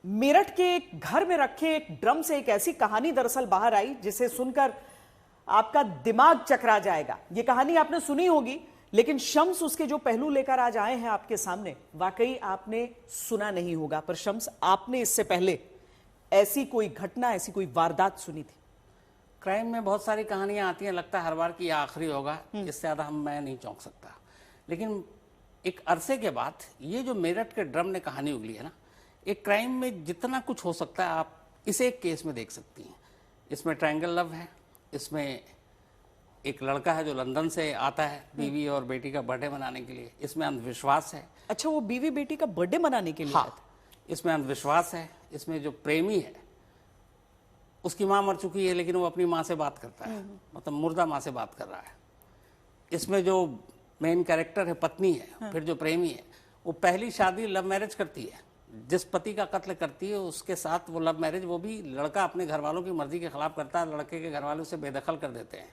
मेरठ के एक घर में रखे एक ड्रम से एक ऐसी कहानी दरअसल बाहर आई जिसे सुनकर आपका दिमाग चकरा जाएगा। ये कहानी आपने सुनी होगी, लेकिन शम्स उसके जो पहलू लेकर आज आए हैं आपके सामने, वाकई आपने सुना नहीं होगा। पर शम्स, आपने इससे पहले ऐसी कोई घटना, ऐसी कोई वारदात सुनी थी? क्राइम में बहुत सारी कहानियां आती हैं, लगता है हर बार की आखिरी होगा, इससे ज़्यादा मैं नहीं चौंक सकता। लेकिन एक अरसे के बाद ये जो मेरठ के ड्रम ने कहानी उगली है ना, एक क्राइम में जितना कुछ हो सकता है आप इसे एक केस में देख सकती हैं। इसमें ट्रायंगल लव है, इसमें एक लड़का है जो लंदन से आता है बीवी और बेटी का बर्थडे मनाने के लिए, इसमें अंधविश्वास है। अच्छा, वो बीवी बेटी का बर्थडे मनाने के लिए? हाँ, इसमें अंधविश्वास है। इसमें जो प्रेमी है उसकी माँ मर चुकी है, लेकिन वो अपनी माँ से बात करता है, मतलब मुर्दा माँ से बात कर रहा है। इसमें जो मेन कैरेक्टर है पत्नी है, फिर जो प्रेमी है वो पहली शादी लव मैरिज करती है। जिस पति का कत्ल करती है उसके साथ वो लव मैरिज, वो भी लड़का अपने घर वालों की मर्जी के खिलाफ करता है, लड़के के घर वाले उसे बेदखल कर देते हैं।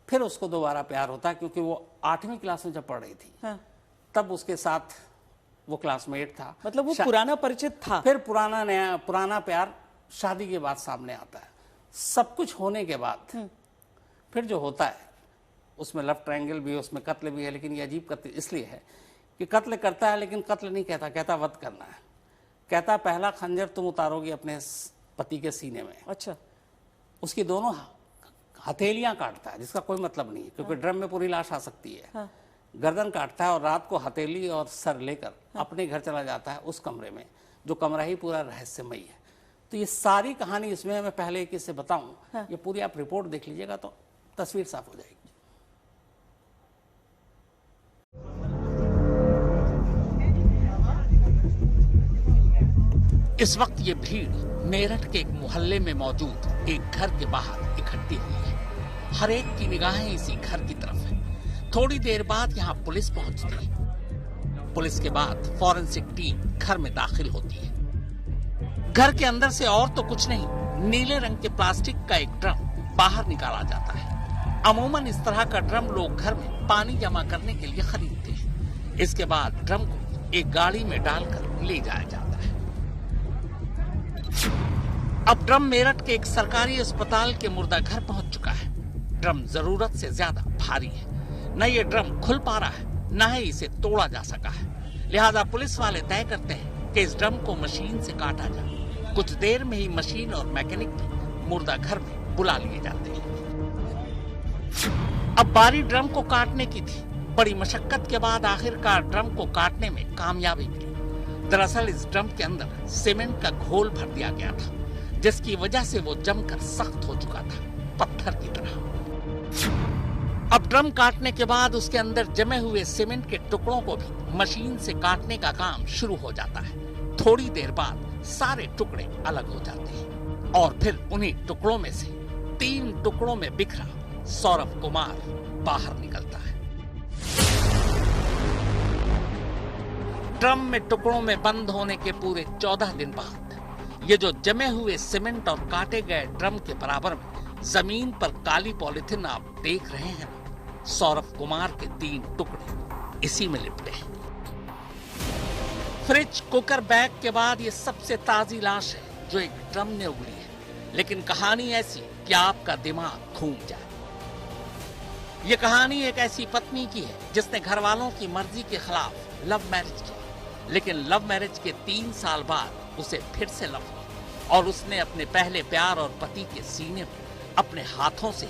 फिर उसको दोबारा प्यार होता है, क्योंकि वो 8वीं क्लास में जब पढ़ रही थी तब उसके साथ वो क्लासमेट था। मतलब वो पुराना परिचित था। फिर पुराना प्यार शादी के बाद सामने आता है। सब कुछ होने के बाद फिर जो होता है उसमें लव ट्रायंगल भी है, उसमें कत्ल भी है। लेकिन ये अजीब कत्ल इसलिए है कि कत्ल करता है, लेकिन कत्ल नहीं कहता, कहता वध करना है। कहता पहला खंजर तुम उतारोगी अपने पति के सीने में। अच्छा। उसकी दोनों हथेलियां काटता है, जिसका कोई मतलब नहीं है, क्योंकि ड्रम में पूरी लाश आ सकती है। गर्दन काटता है और रात को हथेली और सर लेकर अपने घर चला जाता है, उस कमरे में, जो कमरा ही पूरा रहस्यमयी है। तो ये सारी कहानी इसमें मैं पहले एक इससे बताऊं, ये पूरी आप रिपोर्ट देख लीजिएगा तो तस्वीर साफ हो जाएगी। इस वक्त ये भीड़ मेरठ के एक मोहल्ले में मौजूद एक घर के बाहर इकट्ठी हुई है। हर एक की निगाहें इसी घर की तरफ है। थोड़ी देर बाद यहाँ पुलिस पहुंचती है। पुलिस के बाद फॉरेंसिक टीम घर में दाखिल होती है। घर के अंदर से और तो कुछ नहीं, नीले रंग के प्लास्टिक का एक ड्रम बाहर निकाला जाता है। अमूमन इस तरह का ड्रम लोग घर में पानी जमा करने के लिए खरीदते हैं। इसके बाद ड्रम को एक गाड़ी में डालकर ले जाया जाता है। अब ड्रम मेरठ के एक सरकारी अस्पताल के मुर्दा घर पहुंच चुका है। ड्रम जरूरत से ज्यादा भारी है। न ये ड्रम खुल पा रहा है, न ही इसे तोड़ा जा सका है। लिहाजा पुलिस वाले तय करते हैं कि इस ड्रम को मशीन से काटा जाए। कुछ देर में ही मशीन और मैकेनिक भी मुर्दा घर में बुला लिए जाते हैं। अब बारी ड्रम को काटने की थी। बड़ी मशक्कत के बाद आखिरकार ड्रम को काटने में कामयाबी मिली। दरअसल इस ड्रम के अंदर सीमेंट का घोल भर दिया गया था, जिसकी वजह से वो जमकर सख्त हो चुका था, पत्थर की तरह। अब ड्रम काटने के बाद उसके अंदर जमे हुए सीमेंट के टुकड़ों को भी मशीन से काटने का काम शुरू हो जाता है। थोड़ी देर बाद सारे टुकड़े अलग हो जाते हैं और फिर उन्हीं टुकड़ों में से 3 टुकड़ों में बिखरा सौरभ कुमार बाहर निकलता है। ड्रम में टुकड़ों में बंद होने के पूरे 14 दिन बाद ये जो जमे हुए सीमेंट और काटे गए ड्रम के बराबर में जमीन पर काली पॉलिथीन आप देख रहे हैं, सौरभ कुमार के 3 टुकड़े इसी में लिपटे हैं। फ्रिज, कुकर, बैग के बाद ये सबसे ताजी लाश है जो एक ड्रम ने उगली है। लेकिन कहानी ऐसी कि आपका दिमाग घूम जाए। ये कहानी एक ऐसी पत्नी की है जिसने घर वालों की मर्जी के खिलाफ लव मैरिज की, लेकिन लव मैरिज के 3 साल बाद उसे फिर से लव हुआ और उसने अपने पहले प्यार और पति के सीने में अपने हाथों से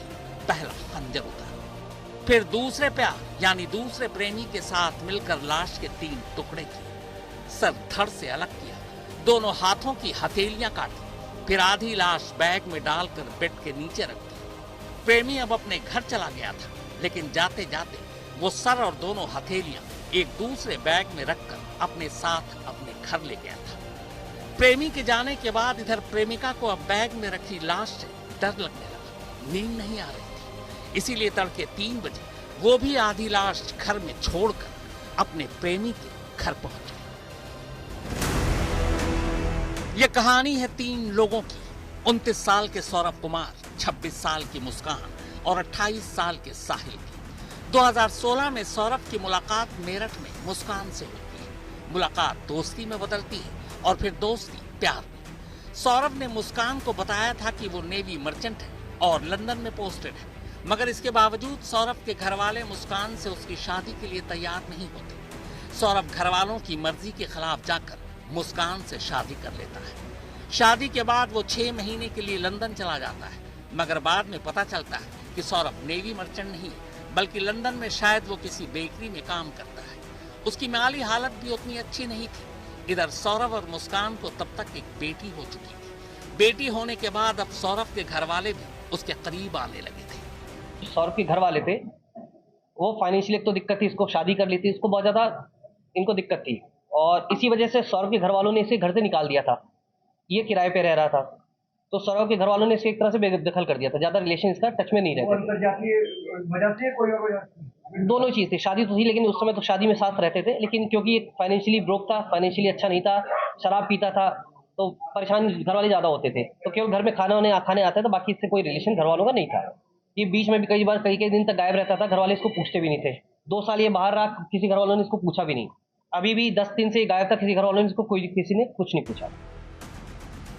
पहला खंजर उतारा। फिर दूसरे प्यार यानी दूसरे प्रेमी के साथ मिलकर लाश के 3 टुकड़े किए, सर धड़ से अलग किया, दोनों हाथों की हथेलियां काटी, फिर आधी लाश बैग में डालकर बेड के नीचे रख दी। प्रेमी अब अपने घर चला गया था, लेकिन जाते जाते वो सर और दोनों हथेलियां एक दूसरे बैग में रखकर अपने साथ अपने घर ले गया था। प्रेमी के जाने के बाद इधर प्रेमिका को अब बैग में रखी लाश से डर लगने लगा। नींद नहीं आ रही थी, इसीलिए तड़के 3 बजे वो भी आधी लाश घर में छोड़कर अपने प्रेमी के घर पहुंच गई। यह कहानी है 3 लोगों की। 29 साल के सौरभ कुमार, 26 साल की मुस्कान और 28 साल के साहिल की। 2016 में सौरभ की मुलाकात मेरठ में मुस्कान से होती है। मुलाकात दोस्ती में बदलती है और फिर दोस्ती प्यार में। सौरभ ने मुस्कान को बताया था कि वो नेवी मर्चेंट है और लंदन में पोस्टेड है, मगर इसके बावजूद सौरभ के घर वाले मुस्कान से उसकी शादी के लिए तैयार नहीं होते। सौरभ घर वालों की मर्जी के खिलाफ जाकर मुस्कान से शादी कर लेता है। शादी के बाद वो 6 महीने के लिए लंदन चला जाता है, मगर बाद में पता चलता है कि सौरभ नेवी मर्चेंट नहीं बल्कि लंदन में शायद वो किसी बेकरी में काम करता है। उसकी माली हालत भी उतनी अच्छी नहीं थी। इधर सौरभ और मुस्कान को तब तक एक बेटी हो चुकी थी। बेटी होने के बाद अब सौरभ के घर वाले भी उसके करीब आने लगे थे। सौरभ के घर वाले थे, वो फाइनेंशियली एक तो दिक्कत थी, इसको शादी कर ली थी, इसको बहुत ज़्यादा इनको दिक्कत थी और इसी वजह से सौरभ के घर वालों ने इसे घर से निकाल दिया था। ये किराए पे रह रहा था, तो सौरभ के घर वालों ने इसे एक तरह से बेदखल कर दिया था। ज़्यादा रिलेशन इसका टच में नहीं रहते। दोनों चीज़ थी, शादी तो थी लेकिन उस समय तो शादी में साथ रहते थे, लेकिन क्योंकि फाइनेंशियली ब्रोक था, फाइनेंशियली अच्छा नहीं था, शराब पीता था, तो परेशान घर वाले ज़्यादा होते थे। तो केवल घर में खाने आते थे, बाकी इससे कोई रिलेशन घर वालों का नहीं था। ये बीच में भी कई बार कई दिन तक गायब रहता था, घर वाले इसको पूछते भी नहीं थे। 2 साल ये बाहर रहा, किसी घर वालों ने इसको पूछा भी नहीं। अभी भी 10 दिन से गायब था, किसी घर वालों ने इसको किसी ने कुछ नहीं पूछा।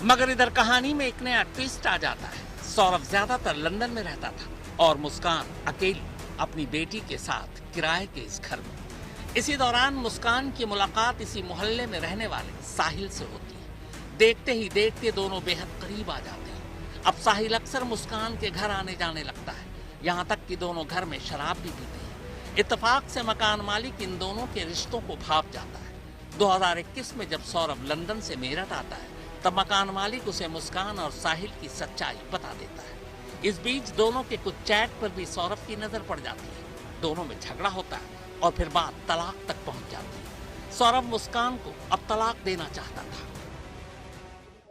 मगर इधर कहानी में एक नया ट्विस्ट आ जाता है। सौरभ ज्यादातर लंदन में रहता था और मुस्कान अकेली अपनी बेटी के साथ किराए के इस घर में। इसी दौरान मुस्कान की मुलाकात इसी मोहल्ले में रहने वाले साहिल से होती है। देखते ही देखते दोनों बेहद करीब आ जाते हैं। अब साहिल अक्सर मुस्कान के घर आने जाने लगता है, यहाँ तक कि दोनों घर में शराब भी पीते हैं। इत्तेफाक से मकान मालिक इन दोनों के रिश्तों को भांप जाता है। 2021 में जब सौरभ लंदन से मेरठ आता है, तब मकान मालिक उसे मुस्कान और साहिल की सच्चाई बता देता है। इस बीच दोनों के कुछ चैट पर भी सौरभ की नजर पड़ जाती है। दोनों में झगड़ा होता है और फिर बात तलाक तक पहुंच जाती है। सौरभ मुस्कान को अब तलाक देना चाहता था।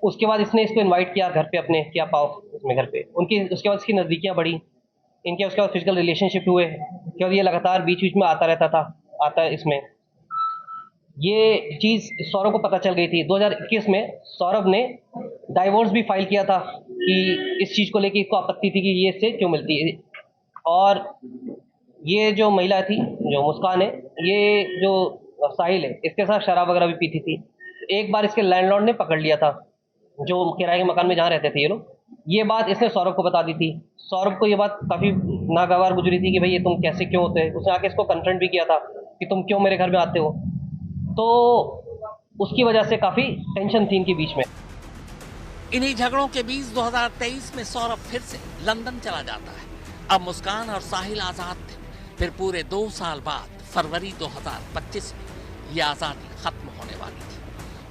उसके बाद इसने इसको इनवाइट किया घर पे अपने, क्या पाओ इसमें घर पे उनकी। उसके बाद इसकी नज़दीकियाँ बढ़ी इनके, उसके बाद फिजिकल रिलेशनशिप हुए, क्योंकि ये लगातार बीच बीच में आता रहता था, आता है इसमें। ये चीज़ सौरभ को पता चल गई थी। 2021 में सौरभ ने डाइवोर्स भी फाइल किया था कि इस चीज़ को लेके इसको आपत्ति थी कि ये इससे क्यों मिलती है। और ये जो महिला थी, जो मुस्कान है, ये जो साहिल है, इसके साथ शराब वगैरह भी पीती थी। एक बार इसके लैंडलॉर्ड ने पकड़ लिया था, जो किराए के मकान में जहाँ रहते थे ये लोग। ये बात इसने सौरभ को बता दी थी। सौरभ को ये बात काफ़ी नागवार गुजरी थी कि भाई ये तुम कैसे क्यों होते हैं। उसने आके इसको कन्फ्रंट भी किया था कि तुम क्यों मेरे घर में आते हो। तो उसकी वजह से काफ़ी टेंशन थी इनके बीच में। इन्हीं झगड़ों के बीच 2023 में सौरभ फिर से लंदन चला जाता है। अब मुस्कान और साहिल आजाद थे। फिर पूरे 2 साल बाद फरवरी 2025 में यह आज़ादी खत्म होने वाली थी,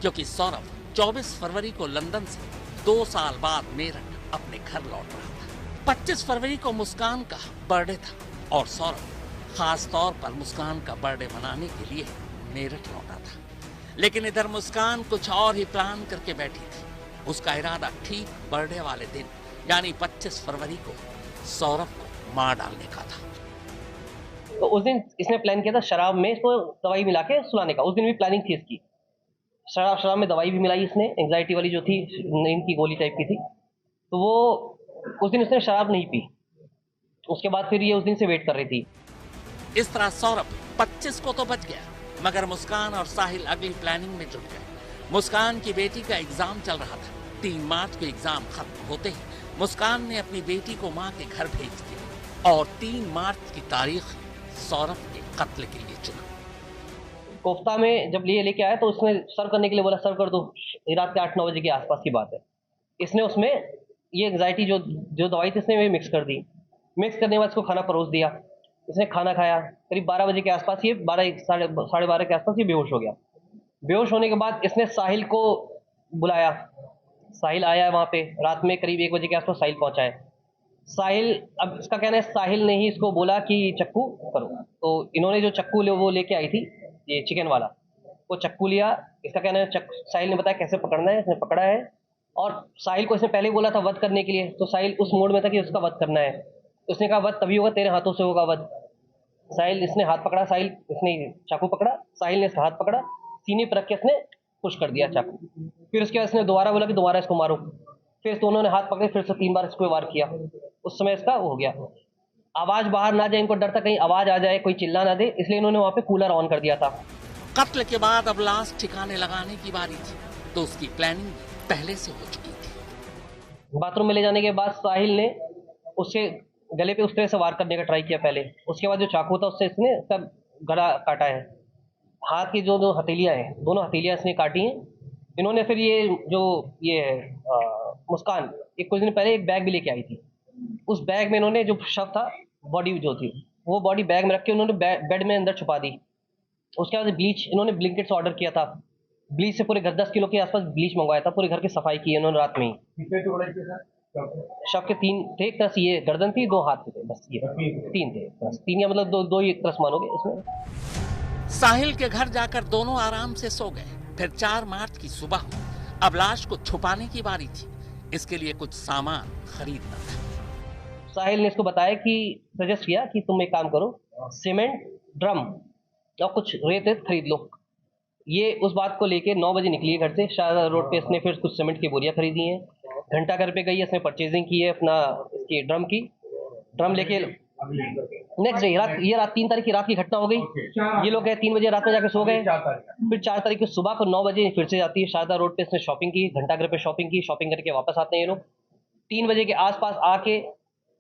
क्योंकि सौरभ 24 फरवरी को लंदन से 2 साल बाद मेरठ अपने घर लौट रहा था। 25 फरवरी को मुस्कान का बर्थडे था और सौरभ खास तौर पर मुस्कान का बर्थडे मनाने के लिए मेरठ लौटा था। लेकिन इधर मुस्कान कुछ और ही प्लान करके बैठी थी। उसका इरादा ठीक बर्थडे वाले दिन यानी 25 फरवरी को सौरभ को मार डालने का था। तो उस दिन इसने प्लान किया था शराब में इसको दवाई मिला के सुलाने का। उस दिन भी प्लानिंग थी इसकी। शराब में दवाई भी मिलाई इसने, एंग्जाइटी वाली जो थी, नींद की गोली टाइप की थी। तो वो उस दिन उसने शराब नहीं पी। उसके बाद फिर ये उस दिन से वेट कर रही थी। इस तरह सौरभ 25 को तो बच गया, मगर मुस्कान और साहिल अगली प्लानिंग में जुट गए। मुस्कान की बेटी का एग्जाम चल रहा था। 3 मार्च को एग्जाम खत्म होते ही मुस्कान ने अपनी बेटी को मां के घर भेज दिया और 3 मार्च की तारीख सौरभ के कत्ल के लिए चुना। कोफ्ता में जब लेके आया तो उसने सर्व करने के लिए बोला, सर्व कर दो। रात के 8-9 बजे के आसपास की बात है। इसने उसमें ये एंग्जाइटी जो दवाई थी इसने मिक्स कर दी। मिक्स करने के बाद इसको खाना परोस दिया। इसने खाना खाया। करीब 12 बजे के आसपास, ये 12 साढ़े 12 के आसपास ये बेहोश हो गया। बेहोश होने के बाद इसने साहिल को बुलाया। साहिल आया है वहाँ पे। रात में करीब 1 बजे के आसपास साहिल पहुँचा है। साहिल, अब इसका कहना है साहिल ने ही इसको बोला कि चक्कू करो। तो इन्होंने जो चक्कू वो लेके आई थी, ये चिकन वाला, वो चक्कू लिया। इसका कहना है साहिल ने बताया कैसे पकड़ना है। इसने पकड़ा है और साहिल को इसने पहले बोला था वध करने के लिए। तो साहिल उस मोड में था कि उसका वध करना है। उसने कहा वध तभी होगा, तेरे हाथों से होगा वध। साहिल, इसने हाथ पकड़ा, इसने चाकू पकड़ा, साहिल ने इसका हाथ पकड़ा, सीने पर रख के इसने पुश कर दिया चाकू। फिर उसके बाद इसने दोबारा बोला कि दोबारा इसको मारो। फिर दोनों ने हाथ पकड़े, फिर से 3 बार इसको वार किया। उस समय इसका हो गया। आवाज बाहर ना जाए, इनको डर था कहीं आवाज आ जाए, कोई चिल्ला ना दे, इसलिए इन्होंने वहां पे कूलर ऑन कर दिया था। कत्ल के बाद अब लाश ठिकाने लगाने की बारी थी। तो उसकी प्लानिंग पहले से हो चुकी थी। बाथरूम में ले जाने के बाद साहिल ने उसके गले पे उस तरह से वार करने का ट्राई किया पहले। उसके बाद जो चाकू था उससे इसने इसका गला काटा है। हाथ की जो दो हथेलियाँ हैं, दोनों हथेलियाँ इसने काटी हैं। इन्होंने फिर मुस्कान एक कुछ दिन पहले एक बैग भी लेके आई थी। उस बैग में इन्होंने जो शव था, बॉडी जो थी, वो बॉडी बैग में रख के उन्होंने बेड में अंदर छुपा दी। उसके बाद ब्लीच इन्होंने ब्लिंकेट से ऑर्डर किया था। ब्लीच से पूरे घर 10 किलो के आसपास ब्लीच मंगवाया था। पूरे घर की सफाई की इन्होंने रात में ही। शव के 3 थे, एक तरफ से ये गर्दन थी, 2 हाथ थे, बस ये 3 थे, बस 3 या मतलब 2 ही एक तरफ मानोगे इसमें। साहिल के घर जाकर दोनों आराम से सो गए। फिर 4 मार्च की सुबह अब लाश को छुपाने की बारी थी। इसके लिए कुछ सामान खरीदना था। साहिल ने इसको बताया कि सजेस्ट किया कि तुम एक काम करो, सीमेंट, ड्रम और कुछ रेत खरीद लो। ये उस बात को लेके 9 बजे निकली है घर से। शाहजहां रोड पे इसने फिर कुछ सीमेंट की बोरियां खरीदी हैं। घंटा घर पे गई है, इसने परचेजिंग की है अपना इसकी ड्रम लेके नेक्स्ट डे रात 3 तारीख की रात की घटना हो गई। ये लोग गए 3 बजे रात में जाके सो गए। फिर 4 तारीख की सुबह को 9 बजे फिर से जाती है शारदा रोड पे। इसने शॉपिंग की, घंटा घर पे शॉपिंग की। शॉपिंग करके वापस आते हैं ये लोग। 3 बजे के आसपास आके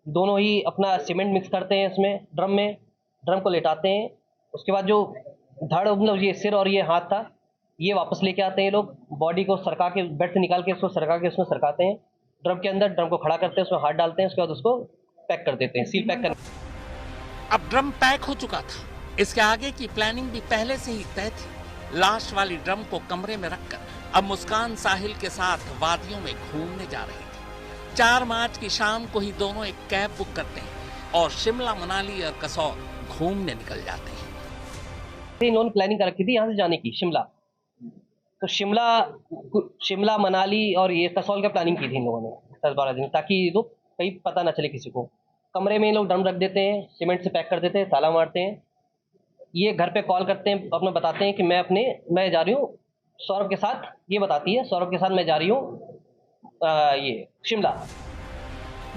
दोनों ही अपना सीमेंट मिक्स करते हैं इसमें ड्रम को लेटाते हैं। उसके बाद जो धड़ मतलब ये सिर और ये हाथ था, ये वापस लेके आते हैं ये लोग। बॉडी को सरका के बेड से निकाल के उसको सरका के उसमें सरकाते हैं ड्रम के अंदर। ड्रम को खड़ा करते हैं, उसमें हाथ डालते हैं। उसके बाद उसको पैक कर देते हैं, सील पैक कर। अब ड्रम पैक हो चुका था। इसके आगे की प्लानिंग भी पहले से ही तय थी। लाश वाली ड्रम को कमरे में रखकर अब मुस्कान साहिल के साथ वादियों में घूमने जा रही थी। 4 मार्च की शाम को ही दोनों एक कैब बुक करते हैं और शिमला, मनाली और कसौल घूमने निकल जाते हैं। इन्होंने प्लानिंग कर रखी थी यहाँ से जाने की शिमला। तो शिमला, मनाली और ये कसौल का प्लानिंग की थी इन लोगों ने 10-12 दिन, ताकि लोग कहीं पता ना चले किसी को। कमरे में ये लोग ड्रम रख देते हैं, सीमेंट से पैक कर देते हैं, ताला मारते हैं। ये घर पे कॉल करते हैं, अपना बताते हैं कि मैं जा रही हूँ सौरभ के साथ। ये बताती है सौरभ के साथ मैं जा रही हूँ ये शिमला।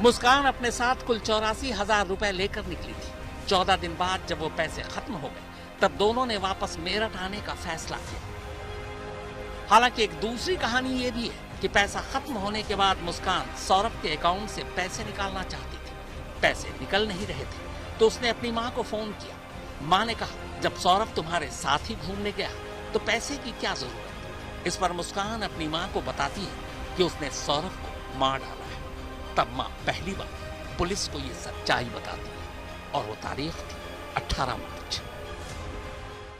मुस्कान अपने साथ कुल 84,000 रुपए लेकर निकली थी। 14 दिन बाद जब वो पैसे खत्म हो गए तब दोनों ने वापस मेरठ आने का फैसला किया। हालांकि एक दूसरी कहानी ये भी है कि पैसा खत्म होने के बाद मुस्कान सौरभ के अकाउंट से पैसे निकालना चाहती थी। पैसे निकल नहीं रहे थे तो उसने अपनी माँ को फोन किया। माँ ने कहा, जब सौरभ तुम्हारे साथ ही घूमने गया तो पैसे की क्या जरूरत। इस पर मुस्कान अपनी माँ को बताती है कि उसने सौरभ को मार डाला है। तब माँ पहली बार पुलिस को ये सच्चाई बताती है और वो तारीख थी 18 मार्च।